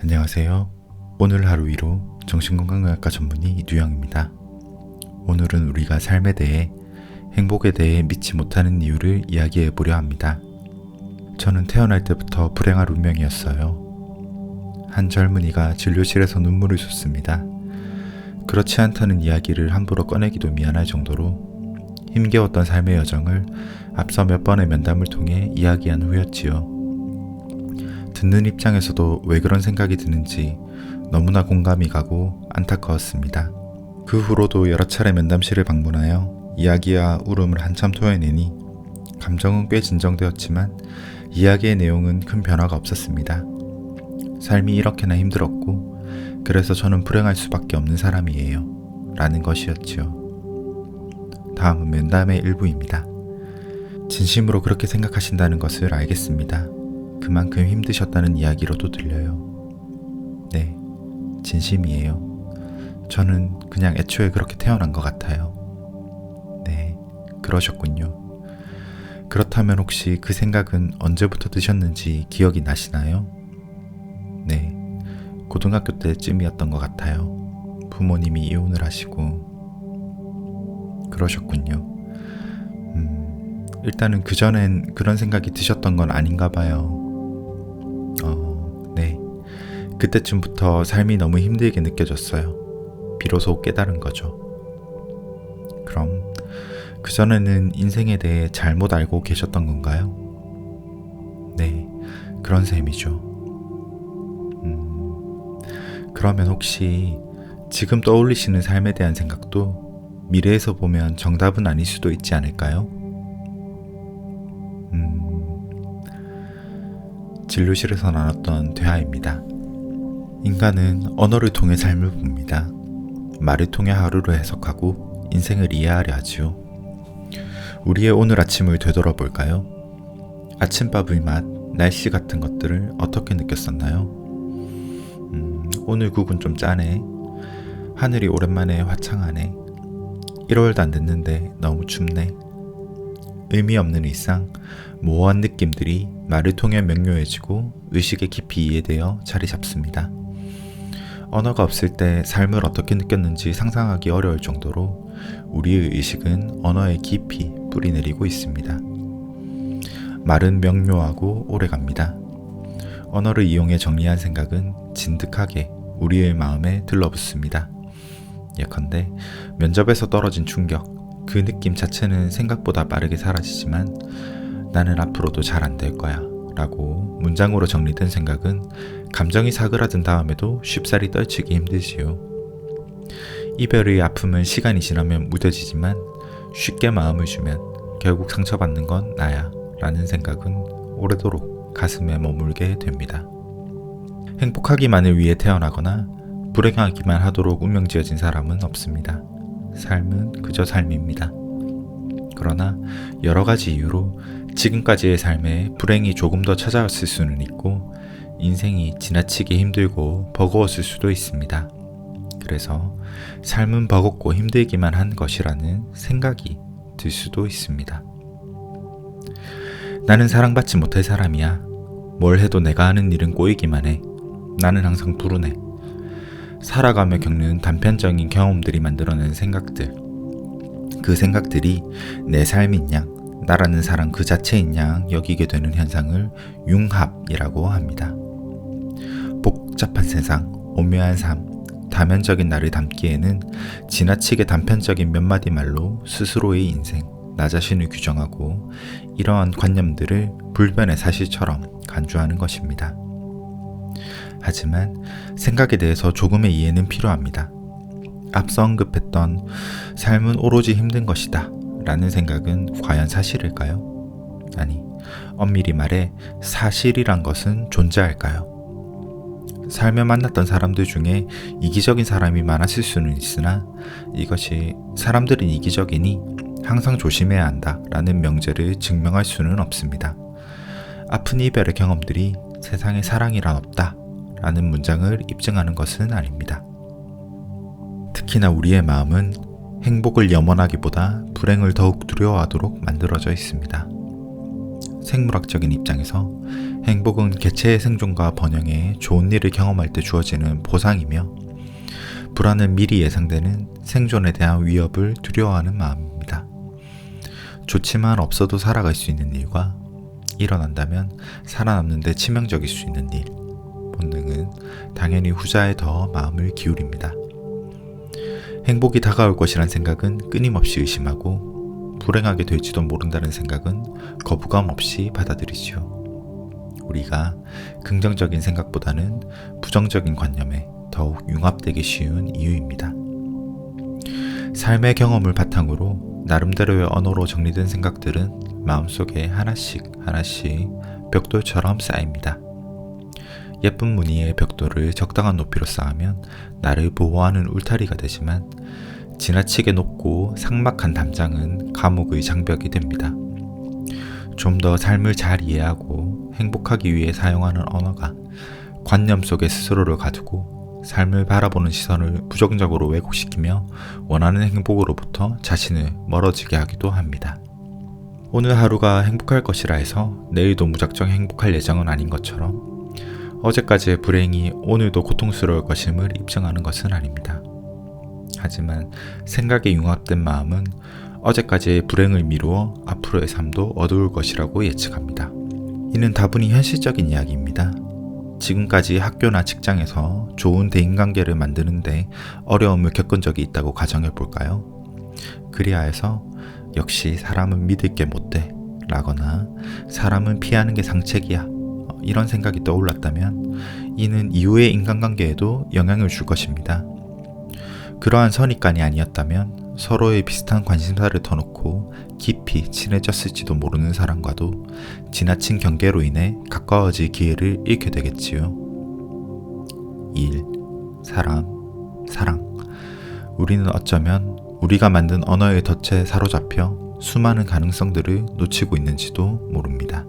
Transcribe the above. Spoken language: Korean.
안녕하세요. 오늘 하루 위로 정신건강의학과 전문의 류영입니다. 오늘은 우리가 삶에 대해, 행복에 대해 믿지 못하는 이유를 이야기해 보려 합니다. 저는 태어날 때부터 불행한 운명이었어요. 한 젊은이가 진료실에서 눈물을 쏟습니다. 그렇지 않다는 이야기를 함부로 꺼내기도 미안할 정도로 힘겨웠던 삶의 여정을 앞서 몇 번의 면담을 통해 이야기한 후였지요. 듣는 입장에서도 왜 그런 생각이 드는지 너무나 공감이 가고 안타까웠습니다. 그 후로도 여러 차례 면담실을 방문하여 이야기와 울음을 한참 토해내니 감정은 꽤 진정되었지만 이야기의 내용은 큰 변화가 없었습니다. 삶이 이렇게나 힘들었고 그래서 저는 불행할 수밖에 없는 사람이에요. 라는 것이었지요. 다음은 면담의 일부입니다. 진심으로 그렇게 생각하신다는 것을 알겠습니다. 그만큼 힘드셨다는 이야기로도 들려요. 네, 진심이에요. 저는 그냥 애초에 그렇게 태어난 것 같아요. 네, 그러셨군요. 그렇다면 혹시 그 생각은 언제부터 드셨는지 기억이 나시나요? 네, 고등학교 때쯤이었던 것 같아요. 부모님이 이혼을 하시고 그러셨군요. 일단은 그전엔 그런 생각이 드셨던 건 아닌가 봐요. 네. 그때쯤부터 삶이 너무 힘들게 느껴졌어요. 비로소 깨달은 거죠. 그럼 그전에는 인생에 대해 잘못 알고 계셨던 건가요? 네, 그런 셈이죠. 그러면 혹시 지금 떠올리시는 삶에 대한 생각도 미래에서 보면 정답은 아닐 수도 있지 않을까요? 진료실에서 나눴던 대화입니다. 인간은 언어를 통해 삶을 봅니다. 말을 통해 하루를 해석하고 인생을 이해하려 하지요. 우리의 오늘 아침을 되돌아볼까요? 아침밥의 맛, 날씨 같은 것들을 어떻게 느꼈었나요? 오늘 국은 좀 짜네. 하늘이 오랜만에 화창하네. 1월도 안 됐는데 너무 춥네. 의미 없는 일상, 모호한 느낌들이 말을 통해 명료해지고 의식에 깊이 이해되어 자리 잡습니다. 언어가 없을 때 삶을 어떻게 느꼈는지 상상하기 어려울 정도로 우리의 의식은 언어에 깊이 뿌리내리고 있습니다. 말은 명료하고 오래갑니다. 언어를 이용해 정리한 생각은 진득하게 우리의 마음에 들러붙습니다. 예컨대 면접에서 떨어진 충격, 그 느낌 자체는 생각보다 빠르게 사라지지만 나는 앞으로도 잘 안 될 거야 라고 문장으로 정리된 생각은 감정이 사그라든 다음에도 쉽사리 떨치기 힘들지요. 이별의 아픔은 시간이 지나면 무뎌지지만 쉽게 마음을 주면 결국 상처받는 건 나야 라는 생각은 오래도록 가슴에 머물게 됩니다. 행복하기만을 위해 태어나거나 불행하기만 하도록 운명지어진 사람은 없습니다. 삶은 그저 삶입니다. 그러나 여러 가지 이유로 지금까지의 삶에 불행이 조금 더 찾아왔을 수는 있고 인생이 지나치게 힘들고 버거웠을 수도 있습니다. 그래서 삶은 버겁고 힘들기만 한 것이라는 생각이 들 수도 있습니다. 나는 사랑받지 못할 사람이야. 뭘 해도 내가 하는 일은 꼬이기만 해. 나는 항상 불운해. 살아가며 겪는 단편적인 경험들이 만들어낸 생각들, 그 생각들이 내 삶인 양, 나라는 사람 그 자체인 양 여기게 되는 현상을 융합이라고 합니다. 복잡한 세상, 오묘한 삶, 다면적인 나를 담기에는 지나치게 단편적인 몇 마디 말로 스스로의 인생, 나 자신을 규정하고 이러한 관념들을 불변의 사실처럼 간주하는 것입니다. 하지만 생각에 대해서 조금의 이해는 필요합니다. 앞서 언급했던 삶은 오로지 힘든 것이다 라는 생각은 과연 사실일까요? 아니, 엄밀히 말해 사실이란 것은 존재할까요? 삶에 만났던 사람들 중에 이기적인 사람이 많았을 수는 있으나 이것이 사람들은 이기적이니 항상 조심해야 한다 라는 명제를 증명할 수는 없습니다. 아픈 이별의 경험들이 세상에 사랑이란 없다 라는 문장을 입증하는 것은 아닙니다. 특히나 우리의 마음은 행복을 염원하기보다 불행을 더욱 두려워하도록 만들어져 있습니다. 생물학적인 입장에서 행복은 개체의 생존과 번영에 좋은 일을 경험할 때 주어지는 보상이며, 불안은 미리 예상되는 생존에 대한 위협을 두려워하는 마음입니다. 좋지만 없어도 살아갈 수 있는 일과 일어난다면 살아남는 데 치명적일 수 있는 일, 본능은 당연히 후자에 더 마음을 기울입니다. 행복이 다가올 것이란 생각은 끊임없이 의심하고, 불행하게 될지도 모른다는 생각은 거부감 없이 받아들이지요. 우리가 긍정적인 생각보다는 부정적인 관념에 더욱 융합되기 쉬운 이유입니다. 삶의 경험을 바탕으로 나름대로의 언어로 정리된 생각들은 마음속에 하나씩 벽돌처럼 쌓입니다. 예쁜 무늬의 벽돌을 적당한 높이로 쌓으면 나를 보호하는 울타리가 되지만, 지나치게 높고 삭막한 담장은 감옥의 장벽이 됩니다. 좀 더 삶을 잘 이해하고 행복하기 위해 사용하는 언어가 관념 속에 스스로를 가두고 삶을 바라보는 시선을 부정적으로 왜곡시키며 원하는 행복으로부터 자신을 멀어지게 하기도 합니다. 오늘 하루가 행복할 것이라 해서 내일도 무작정 행복할 예정은 아닌 것처럼, 어제까지의 불행이 오늘도 고통스러울 것임을 입증하는 것은 아닙니다. 하지만 생각에 융합된 마음은 어제까지의 불행을 미루어 앞으로의 삶도 어두울 것이라고 예측합니다. 이는 다분히 현실적인 이야기입니다. 지금까지 학교나 직장에서 좋은 대인관계를 만드는데 어려움을 겪은 적이 있다고 가정해 볼까요? 그리하 해서 역시 사람은 믿을 게 못돼 라거나 사람은 피하는 게 상책이야, 이런 생각이 떠올랐다면 이는 이후의 인간관계에도 영향을 줄 것입니다. 그러한 선입관이 아니었다면 서로의 비슷한 관심사를 터놓고 깊이 친해졌을지도 모르는 사람과도 지나친 경계로 인해 가까워질 기회를 잃게 되겠지요. 일, 사람, 사랑. 우리는 어쩌면 우리가 만든 언어의 덫에 사로잡혀 수많은 가능성들을 놓치고 있는지도 모릅니다.